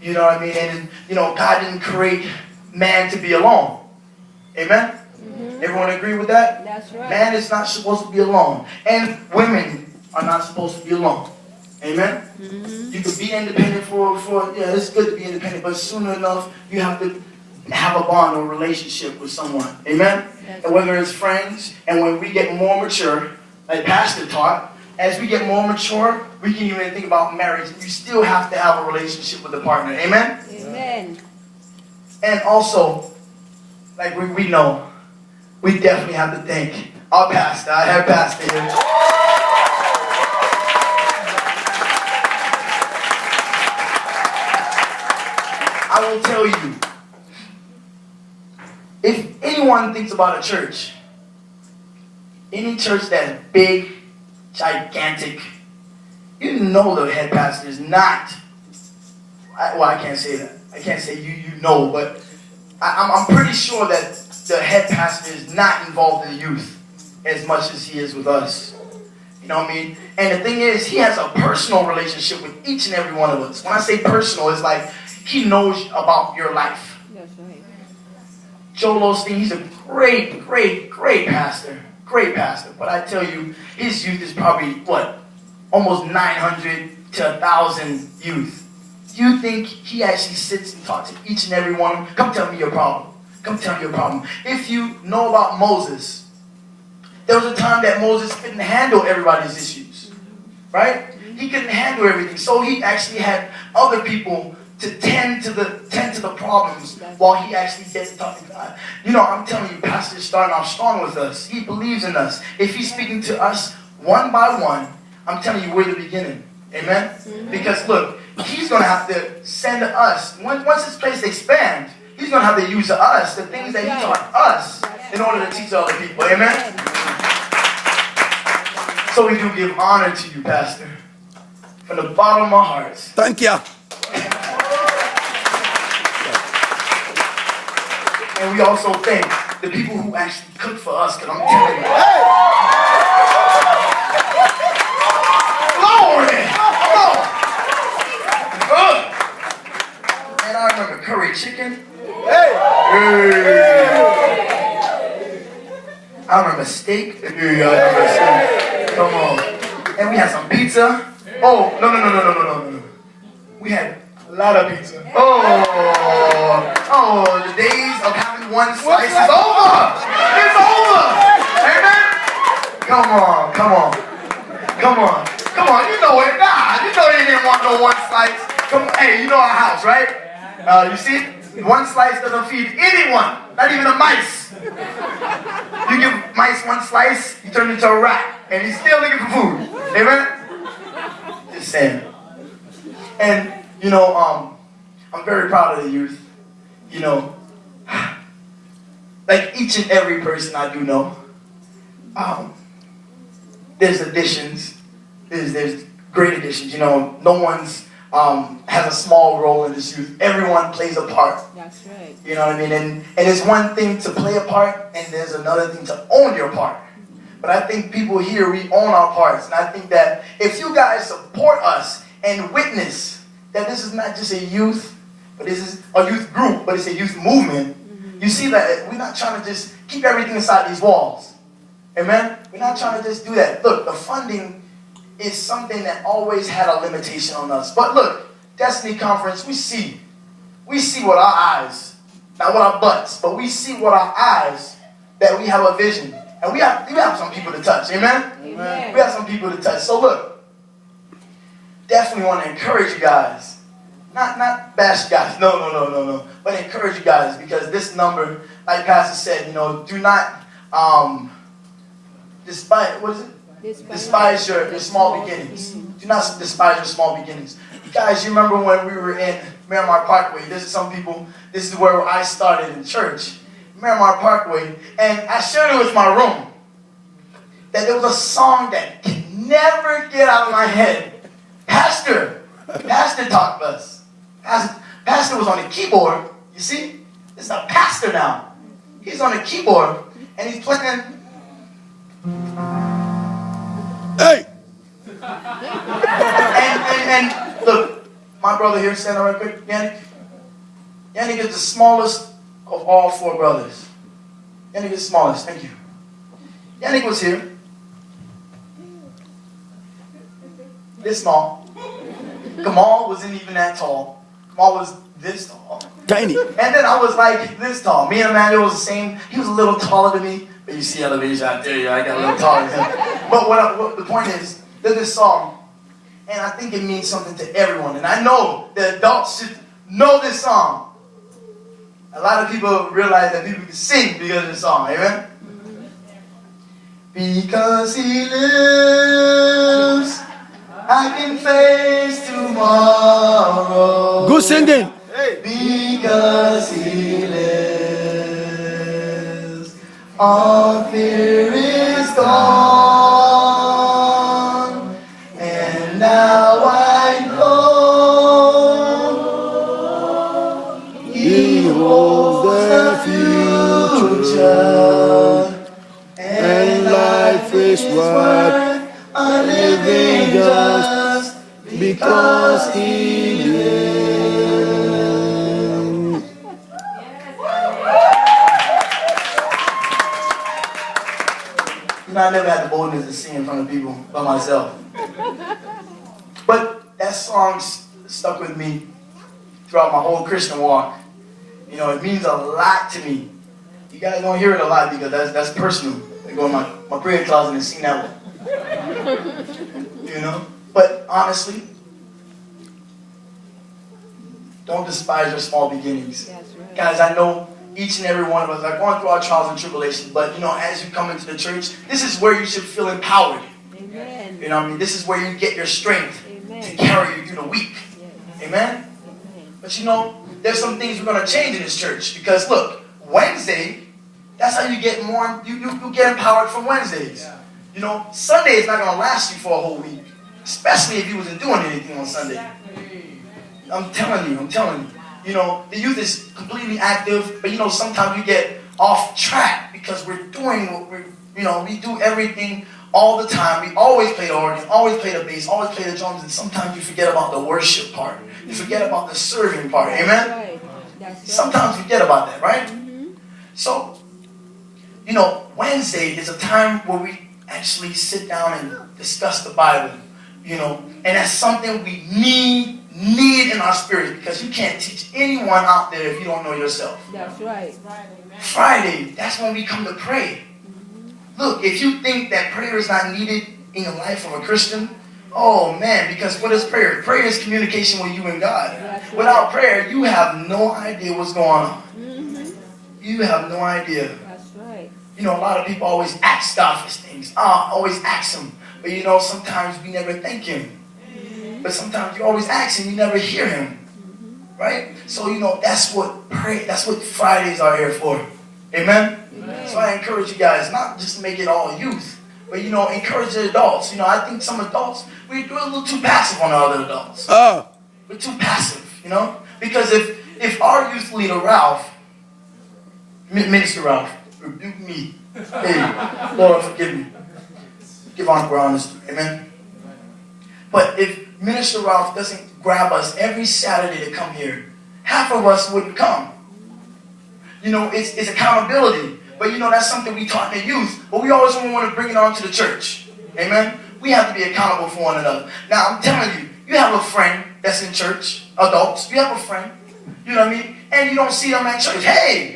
You know what I mean? And, you know, God didn't create man to be alone. Amen? Everyone agree with that? That's right. Man is not supposed to be alone. And women are not supposed to be alone. Amen? You can be independent yeah, it's good to be independent, but sooner enough, you have to have a bond or relationship with someone. Amen? And whether it's friends, and when we get more mature, like Pastor taught, as we get more mature, we can even think about marriage. You still have to have a relationship with the partner. Amen? Amen. And also, like we know, we definitely have to thank our pastor. I have Pastor here. I will tell you, if anyone thinks about a church, any church that's big, gigantic, you know the head pastor is not, well, I can't say that. I can't say you know, but I'm pretty sure that the head pastor is not involved in the youth as much as he is with us. You know what I mean? And the thing is, he has a personal relationship with each and every one of us. When I say personal, it's like he knows about your life. That's right. Joel Osteen, he's a great, great, great pastor. Great pastor. But I tell you, his youth is probably, what, almost 900 to 1,000 youth. Do you think he actually sits and talks to each and every one of them? Come tell me your problem. Come tell me your problem. If you know about Moses, there was a time that Moses couldn't handle everybody's issues. Right? He couldn't handle everything. So he actually had other people to tend to the problems while he actually gets to talk to God. You know, I'm telling you, Pastor is starting off strong with us. He believes in us. If he's speaking to us one by one, I'm telling you, we're the beginning. Amen? Because look, he's going to have to send us, once this place expands, he's going to have to use us, the things that he taught us, in order to teach other people. Amen? So we do give honor to you, Pastor. From the bottom of our hearts. Thank you. And we also thank the people who actually cook for us, because I'm telling you. Glory! And I remember curry chicken. I remember steak. Come on. And we had some pizza. Oh, no. We had a lot of pizza. Oh, the days of having one slice is over. It's over. Amen? Come on. You know it. Nah, you know they didn't want no one slice. Come on. Hey, you know our house, right? You see? One slice doesn't feed anyone, not even the mice. You give mice one slice, he turns into a rat, and he's still looking for food. Amen? Just saying. And, you know, I'm very proud of the youth. You know, like each and every person I do know, there's additions, there's great additions. You know, no one's has a small role in this youth. Everyone plays a part. That's right. You know what I mean? And it's one thing to play a part, and there's another thing to own your part. But I think people here, we own our parts. And I think that if you guys support us and witness that this is not just a youth, but this is a youth group, but it's a youth movement, you see that we're not trying to just keep everything inside these walls. Amen? We're not trying to just do that. Look, the funding is something that always had a limitation on us. But look, Destiny Conference, we see with our eyes, not with our butts, but we see with our eyes that we have a vision. And we have some people to touch. Amen? Amen. We have some people to touch. So look, definitely want to encourage you guys. Not bash you guys. No. But encourage you guys, because this number, like Pastor said, you know, do not despise your small beginnings. Do not despise your small beginnings. Guys, you remember when we were in Miramar Parkway? This is where I started in church. Miramar Parkway. And I shared it with my room. That there was a song that can never get out of my head. Pastor taught us. Pastor was on the keyboard. You see? It's a pastor now. He's on the keyboard. And he's playing. Hey! And look, my brother here, stand up right quick, Yannick. Yannick is the smallest of all 4 brothers. Yannick is the smallest, thank you. Yannick was here. This small. Kamal wasn't even that tall. Kamal was this tall. Tiny. And then I was like this tall. Me and Emmanuel was the same. He was a little taller than me. But you see elevation out there, I got a little taller than him. But what the point is, there's this song. And I think it means something to everyone. And I know the adults should know this song. A lot of people realize that people can sing because of this song. Amen? Because he lives, I can face tomorrow. Good singing. Because he lives, all fear is gone. And now I know he holds the future. And life is worth a living just because he lives. You know, I never had the boldness to sing in front of people by myself. But that song stuck with me throughout my whole Christian walk. You know, it means a lot to me. You guys don't hear it a lot because that's personal. I go in my prayer closet and sing that one. You know? But honestly, don't despise your small beginnings. Right. Guys, I know each and every one of us are going through our trials and tribulations, but you know, as you come into the church, this is where you should feel empowered. Amen. You know what I mean? This is where you get your strength. Amen. To carry you through the week. Yes. Amen? But you know, there's some things we're going to change in this church. Because look, Wednesday, that's how you get more, you get empowered from Wednesdays. Yeah. You know, Sunday is not going to last you for a whole week. Especially if you wasn't doing anything on Sunday. I'm telling you. You know, the youth is completely active, but you know, sometimes we get off track because we're doing what we do everything all the time. We always play the organ, always play the bass, always play the drums, and sometimes you forget about the worship part. You forget about the serving part. Amen? That's right. Sometimes we forget about that, right? Mm-hmm. So, you know, Wednesday is a time where we actually sit down and discuss the Bible, you know, and that's something we need in our spirit because you can't teach anyone out there if you don't know yourself. That's right. Friday, that's when we come to pray. Look, if you think that prayer is not needed in the life of a Christian, oh man, because what is prayer? Prayer is communication with you and God. Right. Without prayer, you have no idea what's going on. Mm-hmm. You have no idea. That's right. You know, a lot of people always ask God for things. Always ask Him. But you know, sometimes we never thank Him. But sometimes you always ask Him, you never hear Him. Right? So, you know, that's what Fridays are here for. Amen? Amen? So I encourage you guys, not just to make it all youth, but, you know, encourage the adults. You know, I think some adults, we're a little too passive on the other adults. Oh. We're too passive, you know? Because if our youth leader, Ralph, Minister Ralph, rebuke me. Hey, Lord, forgive me. Give honor honesty. Amen? But if Minister Ralph doesn't grab us every Saturday to come here, half of us wouldn't come. You know, it's accountability. But you know, that's something we taught the youth. But we always want to bring it on to the church. Amen? We have to be accountable for one another. Now, I'm telling you, you have a friend that's in church, adults. You have a friend, you know what I mean? And you don't see them at church. Hey!